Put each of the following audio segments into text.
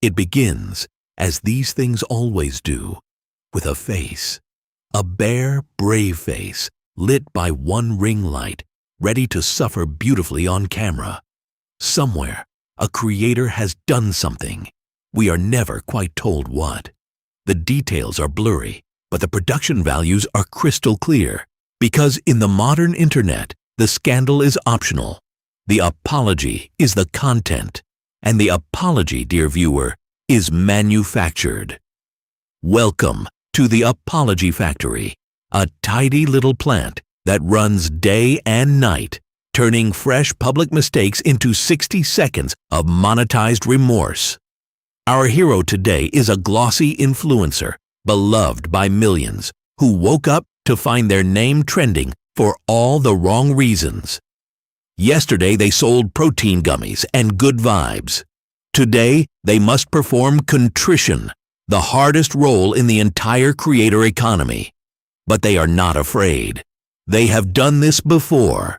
It begins, as these things always do, with a face. A bare, brave face, lit by one ring light, ready to suffer beautifully on camera. Somewhere, a creator has done something. We are never quite told what. The details are blurry, but the production values are crystal clear. Because in the modern internet, the scandal is optional. The apology is the content. And the apology, dear viewer, is manufactured. Welcome to the Apology Factory, a tidy little plant that runs day and night, turning fresh public mistakes into 60 seconds of monetized remorse. Our hero today is a glossy influencer, beloved by millions, who woke up to find their name trending for all the wrong reasons. Yesterday they sold protein gummies and good vibes. Today they must perform contrition, the hardest role in the entire creator economy. But they are not afraid. They have done this before.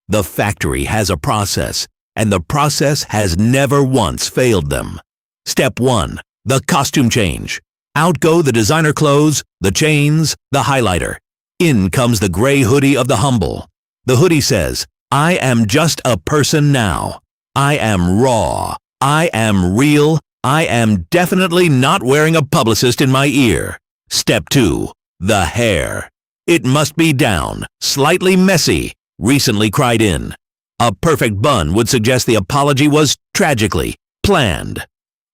The factory has a process, and the process has never once failed them. Step 1. The costume change. Out go the designer clothes, the chains, the highlighter. In comes the gray hoodie of the humble. The hoodie says, "I am just a person now. I am raw. I am real. I am definitely not wearing a publicist in my ear." Step 2. The hair. It must be down, slightly messy, recently cried in. A perfect bun would suggest the apology was tragically planned.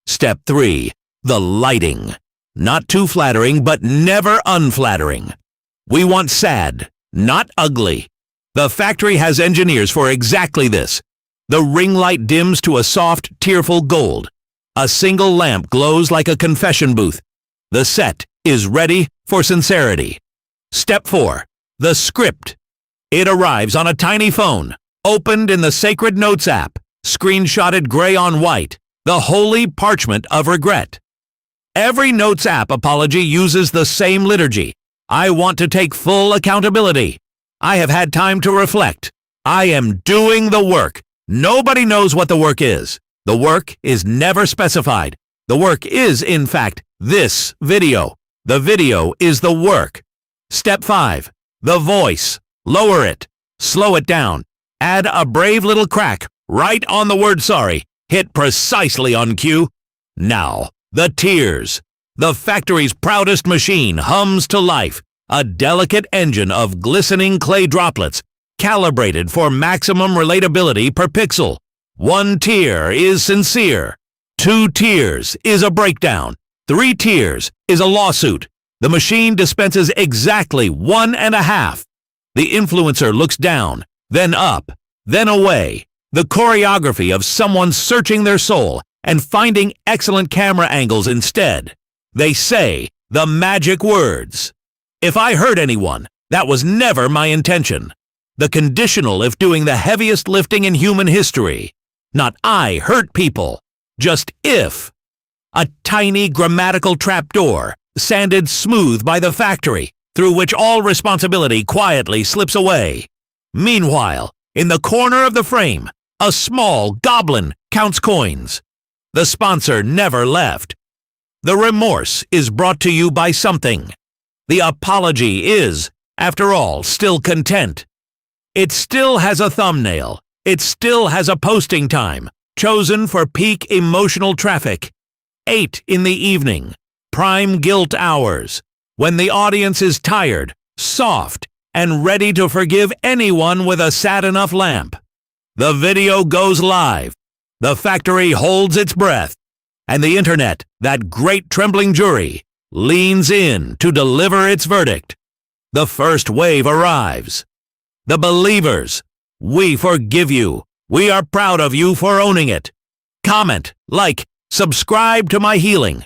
Step 3. The lighting. Not too flattering, but never unflattering. We want sad, not ugly. The factory has engineers for exactly this. The ring light dims to a soft, tearful gold. A single lamp glows like a confession booth. The set is ready for sincerity. Step 4. The script. It arrives on a tiny phone, opened in the Sacred Notes app, screenshotted gray on white, the holy parchment of regret. Every Notes app apology uses the same liturgy. I want to take full accountability. I have had time to reflect. I am doing the work. Nobody knows what the work is. The work is never specified. The work is, in fact, this video. The video is the work. Step 5. The voice. Lower it. Slow it down. Add a brave little crack right on the word sorry. Hit precisely on cue. Now, the tears. The factory's proudest machine hums to life. A delicate engine of glistening clay droplets, calibrated for maximum relatability per pixel. 1 tear is sincere. 2 tears is a breakdown. 3 tears is a lawsuit. The machine dispenses exactly 1.5. The influencer looks down, then up, then away. The choreography of someone searching their soul and finding excellent camera angles instead. They say the magic words. If I hurt anyone, that was never my intention. The conditional if doing the heaviest lifting in human history. Not I hurt people, just if. A tiny grammatical trapdoor, sanded smooth by the factory, through which all responsibility quietly slips away. Meanwhile, in the corner of the frame, a small goblin counts coins. The sponsor never left. The remorse is brought to you by something. The apology is, after all, still content. It still has a thumbnail. It still has a posting time, chosen for peak emotional traffic. 8 in the evening, prime guilt hours, when the audience is tired, soft, and ready to forgive anyone with a sad enough lamp. The video goes live. The factory holds its breath. And the internet, that great trembling jury, leans in to deliver its verdict. The first wave arrives. The believers, we forgive you. We are proud of you for owning it. Comment, like, subscribe to my healing.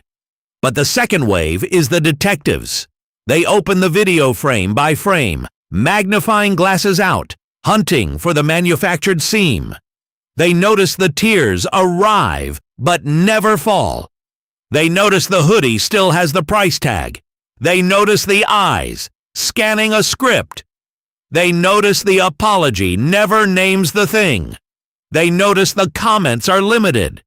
But the second wave is the detectives. They open the video frame by frame, magnifying glasses out, hunting for the manufactured seam. They notice the tears arrive, but never fall. They notice the hoodie still has the price tag. They notice the eyes, scanning a script. They notice the apology never names the thing. They notice the comments are limited.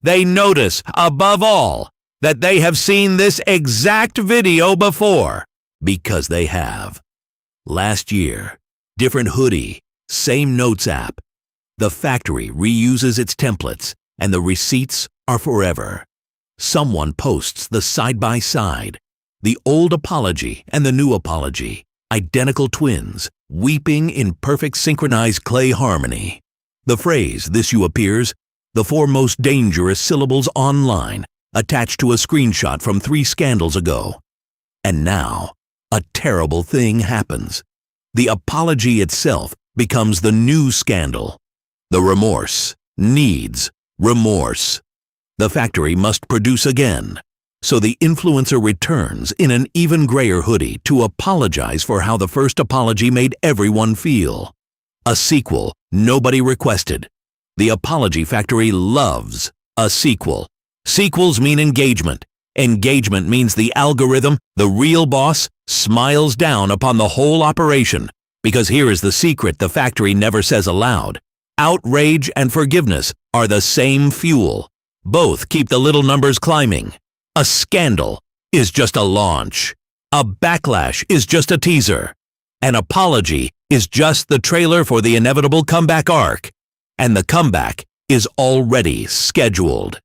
They notice, above all, that they have seen this exact video before, because they have. Last year, different hoodie, same notes app. The factory reuses its templates, and the receipts are forever. Someone posts the side-by-side, the old apology and the new apology, identical twins, weeping in perfect synchronized clay harmony. The phrase, "this you" appears, the four most dangerous syllables online, attached to a screenshot from 3 scandals ago. And now, a terrible thing happens. The apology itself becomes the new scandal. The remorse needs remorse. The factory must produce again. So the influencer returns in an even grayer hoodie to apologize for how the first apology made everyone feel. A sequel nobody requested. The apology factory loves a sequel. Sequels mean engagement. Engagement means the algorithm, the real boss, smiles down upon the whole operation. Because here is the secret the factory never says aloud. Outrage and forgiveness are the same fuel. Both keep the little numbers climbing. A scandal is just a launch. A backlash is just a teaser. An apology is just the trailer for the inevitable comeback arc. And the comeback is already scheduled.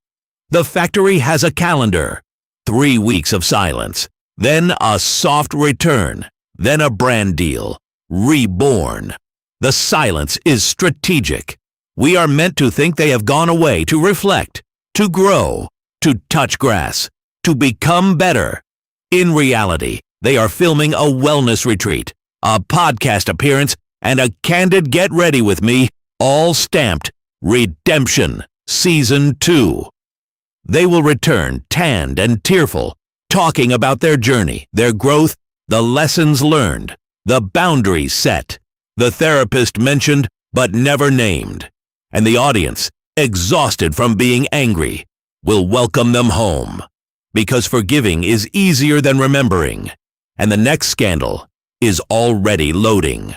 The factory has a calendar. 3 weeks of silence. Then a soft return. Then a brand deal. Reborn. The silence is strategic. We are meant to think they have gone away to reflect, to grow, to touch grass, to become better. In reality, they are filming a wellness retreat, a podcast appearance, and a candid get ready with me, all stamped Redemption Season 2. They will return tanned and tearful, talking about their journey, their growth, the lessons learned, the boundaries set, the therapist mentioned but never named, and the audience, exhausted from being angry, will welcome them home. Because forgiving is easier than remembering, and the next scandal is already loading.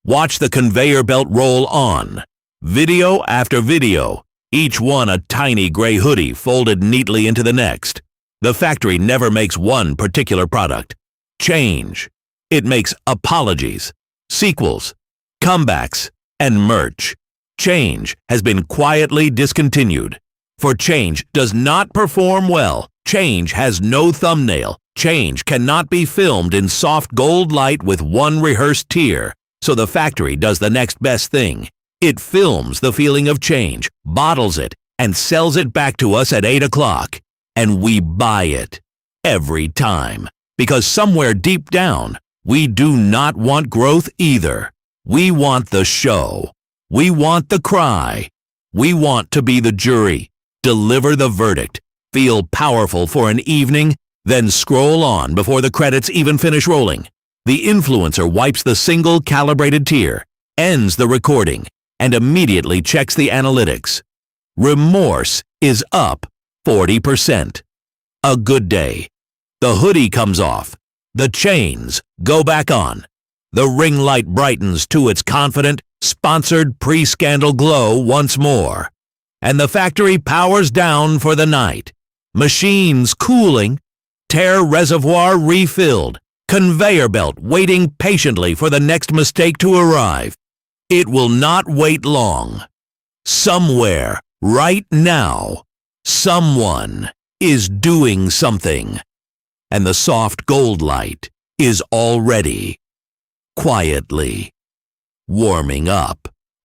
Watch the conveyor belt roll on. Video after video, each one a tiny gray hoodie folded neatly into the next. The factory never makes one particular product. Change. It makes apologies, sequels, comebacks, and merch. Change has been quietly discontinued. For change does not perform well. Change has no thumbnail. Change cannot be filmed in soft gold light with one rehearsed tear. So the factory does the next best thing. It films the feeling of change, bottles it, and sells it back to us at 8 o'clock. And we buy it. Every time. Because somewhere deep down, we do not want growth either. We want the show. We want the cry. We want to be the jury, deliver the verdict, feel powerful for an evening, then scroll on before the credits even finish rolling. The influencer wipes the single calibrated tear, ends the recording, and immediately checks the analytics. Remorse is up 40%. A good day. The hoodie comes off. The chains go back on. The ring light brightens to its confident, sponsored pre-scandal glow once more. And the factory powers down for the night. Machines cooling, tear reservoir refilled, conveyor belt waiting patiently for the next mistake to arrive. It will not wait long. Somewhere, right now, someone is doing something. And the soft gold light is already, quietly, warming up.